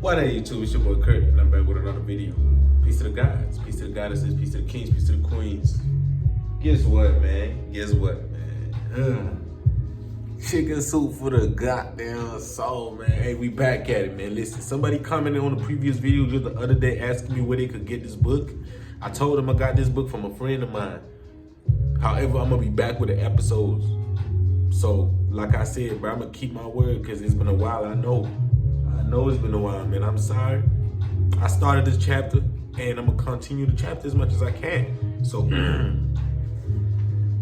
What up, YouTube? It's your boy Kurt, and I'm back with another video. Peace to the gods, peace to the goddesses, peace to the kings, peace to the queens. Guess what, man? Chicken soup for the goddamn soul, man. Hey, we back at it, man. Listen, somebody commented on the previous video just the other day asking me where they could get this book. I told them I got this book from a friend of mine. However, I'm gonna be back with the episodes. So, like I said, bro, I'm gonna keep my word because it's been a while. I know it's been a while, man. I'm sorry. I started this chapter and I'm gonna continue the chapter as much as I can. So,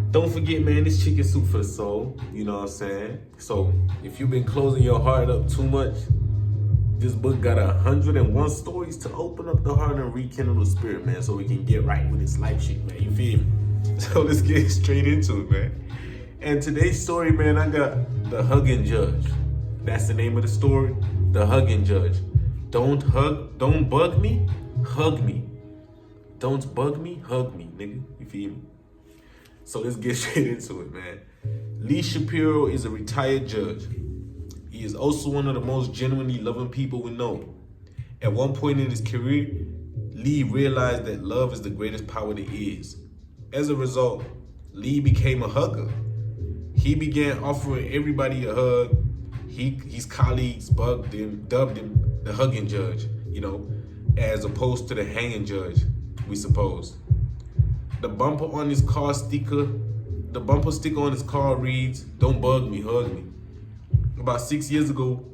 don't forget, man, this chicken soup for the soul. You know what I'm saying? So, if you've been closing your heart up too much, this book got 101 stories to open up the heart and rekindle the spirit, man, so we can get right with this life shit, man. You feel me? So let's get straight into it, man. And today's story, man, I got The Hugging Judge. That's the name of the story. The Hugging Judge. Don't bug me, hug me. Don't bug me, hug me, nigga. You feel me? So let's get straight into it, man. Lee Shapiro is a retired judge. He is also one of the most genuinely loving people we know. At one point in his career, Lee realized that love is the greatest power there is. As a result, Lee became a hugger. He began offering everybody a hug. His colleagues dubbed him the Hugging Judge, you know, as opposed to the Hanging Judge, we suppose. The bumper sticker on his car reads, "Don't bug me, hug me." About 6 years ago,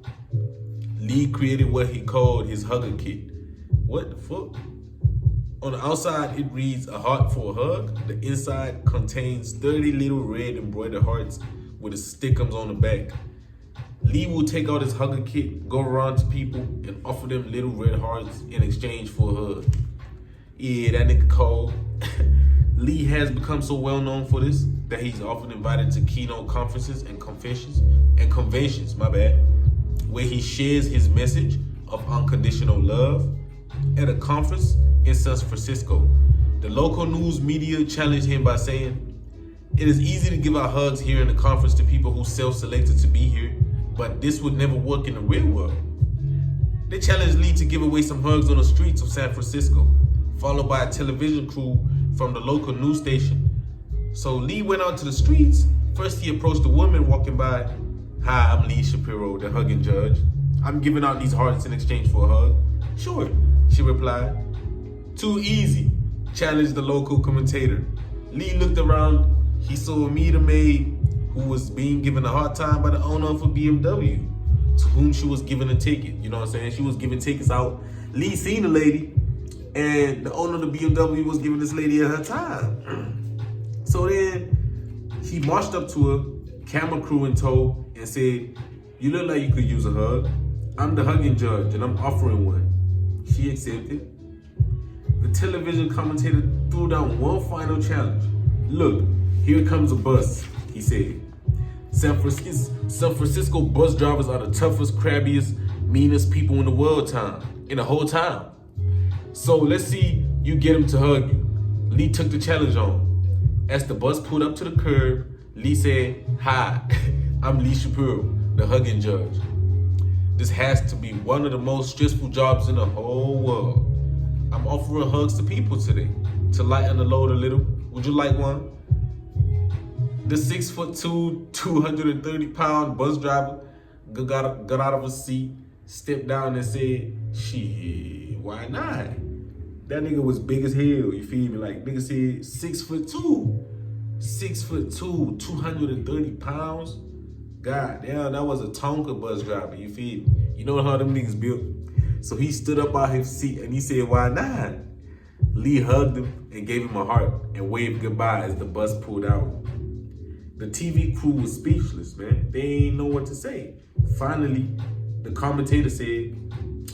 Lee created what he called his hugger kit. What the fuck? On the outside, it reads, "A heart for a hug." The inside contains 30 little red embroidered hearts with the stickums on the back. Lee will take out his hugger kit, go around to people, and offer them little red hearts in exchange for a hug. Yeah, that nigga cold. Lee has become so well known for this that he's often invited to keynote conferences and conventions, where he shares his message of unconditional love. At a conference in San Francisco, the local news media challenged him by saying, "It is easy to give out hugs here in the conference to people who self-selected to be here, but this would never work in the real world." They challenged Lee to give away some hugs on the streets of San Francisco, followed by a television crew from the local news station. So Lee went out to the streets. First, he approached a woman walking by. "Hi, I'm Lee Shapiro, the Hugging Judge. I'm giving out these hearts in exchange for a hug." "Sure," she replied. "Too easy," challenged the local commentator. Lee looked around. He saw Amita Maid, who was being given a hard time by the owner of a BMW, to whom she was giving a ticket. You know what I'm saying? She was giving tickets out. Lee seen the lady, and the owner of the BMW was giving this lady her time. So then he marched up to her, camera crew in tow, and said, "You look like you could use a hug. I'm the Hugging Judge, and I'm offering one." She accepted. The television commentator threw down one final challenge. "Look, here comes a bus," he said. San Francisco bus drivers are the toughest, crabbiest, meanest people in the whole town. So let's see you get him to hug you. Lee took the challenge on. As the bus pulled up to the curb, Lee said, "Hi, I'm Lee Shapiro, the Hugging Judge. This has to be one of the most stressful jobs in the whole world. I'm offering hugs to people today to lighten the load a little. Would you like one?" The 6'2", 230-pound bus driver got out of his seat, stepped down and said, "Shit, why not?" That nigga was big as hell, you feel me? Like, nigga said 6'2", 230 pounds. God damn, that was a Tonka bus driver, you feel me? You know how them niggas built? So he stood up out his seat and he said, "Why not?" Lee hugged him and gave him a heart and waved goodbye as the bus pulled out. The TV crew was speechless, man. They ain't know what to say. Finally, the commentator said,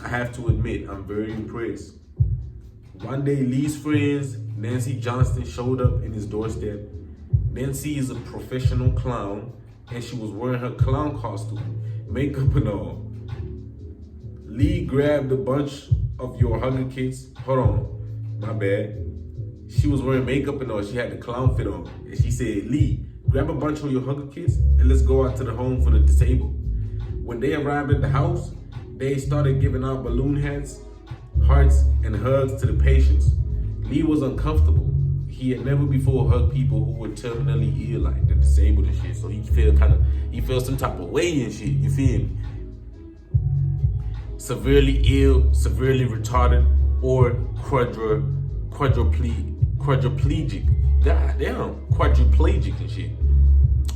"I have to admit, I'm very impressed." One day, Lee's friends, Nancy Johnston, showed up in his doorstep. Nancy is a professional clown, and she was wearing her clown costume, makeup and all. Lee grabbed a bunch of your hugger kits. Hold on, my bad. She was wearing makeup and all. She had the clown fit on. And she said, "Lee, grab a bunch of your hugger kits and let's go out to the home for the disabled." When they arrived at the house, they started giving out balloon hats, hearts, and hugs to the patients. Lee was uncomfortable. He had never before hugged people who were terminally ill, like they're disabled and shit. So he felt some type of way and shit. You feel me? Severely ill, severely retarded, or quadriplegic. God damn, quadriplegic and shit.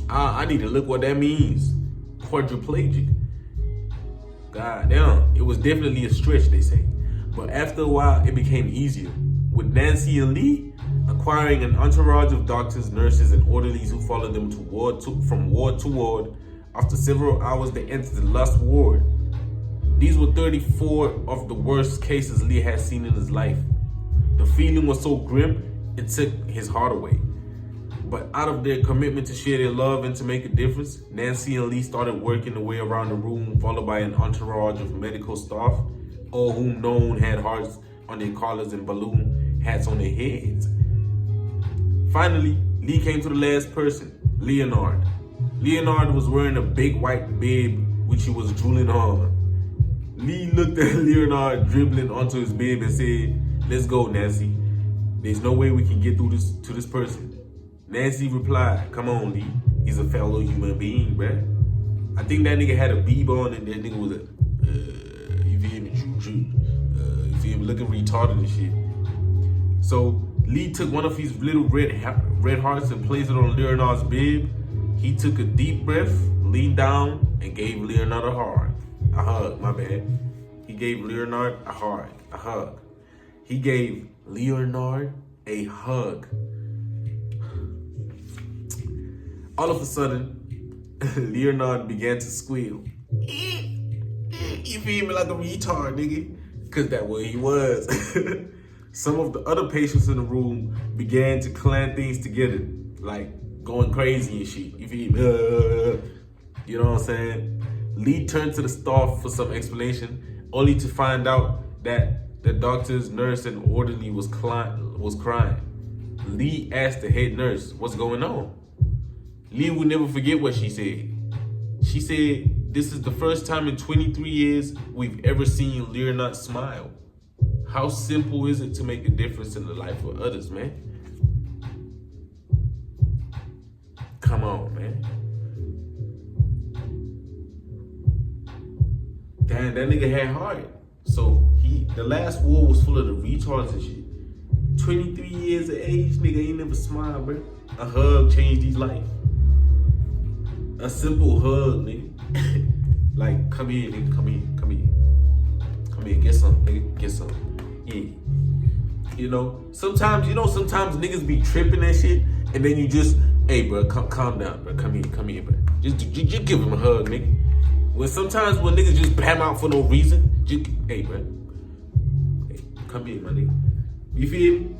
I need to look what that means. Quadriplegic. God damn, it was definitely a stretch, they say. But after a while, it became easier. With Nancy and Lee acquiring an entourage of doctors, nurses, and orderlies who followed them from ward to ward. After several hours, they entered the last ward. These were 34 of the worst cases Lee had seen in his life. The feeling was so grim, it took his heart away. But out of their commitment to share their love and to make a difference, Nancy and Lee started working their way around the room, followed by an entourage of medical staff, all whom known had hearts on their collars and balloon hats on their heads. Finally, Lee came to the last person, Leonard. Leonard was wearing a big white bib, which he was drooling on. Lee looked at Leonard dribbling onto his bib and said, "Let's go, Nancy. There's no way we can get through this to this person." Nancy replied, "Come on, Lee. He's a fellow human being, bruh." I think that nigga had a bib on and that nigga was you feel me? You feel me? Looking retarded and shit. So Lee took one of his little red hearts and placed it on Leonard's bib. He took a deep breath, leaned down, and gave Leonard a hug, my bad. He gave Leonard a hug. He gave Leonard a hug. All of a sudden, Leonard began to squeal. You feel me? Like a retard, nigga? Cause that's what he was. Some of the other patients in the room began to clan things together, like going crazy and shit. You feel me? You know what I'm saying? Lee turned to the staff for some explanation, only to find out that the doctor's nurse and orderly was crying. Lee asked the head nurse, "What's going on?" Lee would never forget what she said. She said, "This is the first time in 23 years we've ever seen Leonard smile. How simple is it to make a difference in the life of others, man?" Come on, man. Damn, that nigga had heart. So the last war was full of the retards and shit. 23 years of age, nigga ain't never smiled, bro. A hug changed his life. A simple hug, nigga. Like, come here, nigga, come here. Come here, get some, nigga, get some. Yeah. You know, sometimes niggas be tripping and shit, and then you just, hey, bro, calm down, bro. Come here, bro. Just give him a hug, nigga. Sometimes when niggas just bam out for no reason, hey, bro. Hey, come here, my nigga. You feel me?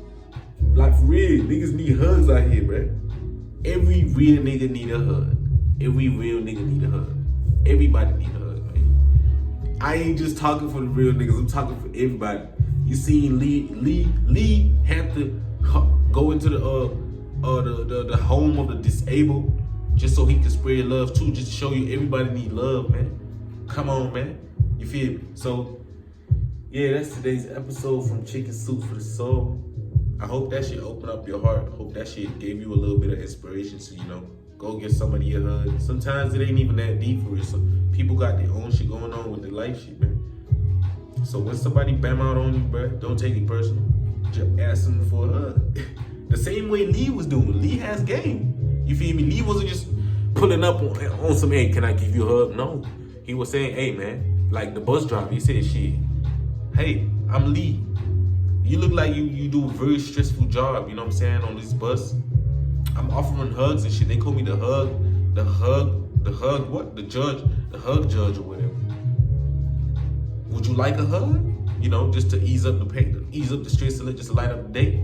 Like, for real, niggas need hugs out here, bro. Every real nigga need a hug. Every real nigga need a hug. Everybody need a hug, man. I ain't just talking for the real niggas. I'm talking for everybody. You seen Lee had to go into the home of the disabled just so he could spread love too, just to show you everybody need love, man. Come on, man. You feel me? So, yeah, that's today's episode from Chicken Soup for the Soul. I hope that shit opened up your heart. I hope that shit gave you a little bit of inspiration to, go get somebody a hug. Sometimes it ain't even that deep for real. So people got their own shit going on with their life shit, man. So when somebody bam out on you, bro, don't take it personal. Just ask them for a hug. The same way Lee was doing. Lee has game. You feel me? Lee wasn't just pulling up on some, "Hey, can I give you a hug?" No. He was saying, "Hey, man," like the bus driver. He said, "Shit, hey, I'm Lee. You look like you do a very stressful job, you know what I'm saying, on this bus. I'm offering hugs and shit. They call me the hug judge or whatever. Would you like a hug? Just to ease up the pain, ease up the stress, and just light up the day."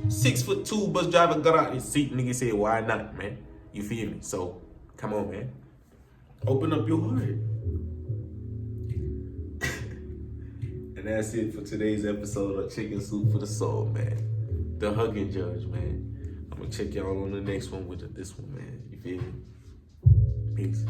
6'2" bus driver got out his seat, nigga said, "Why not, man?" You feel me? So, come on, man. Open up your heart. And that's it for today's episode of Chicken Soup for the Soul, man. The Hugging Judge, man. I'm gonna check y'all on the next one with this one, man. You feel me? Peace.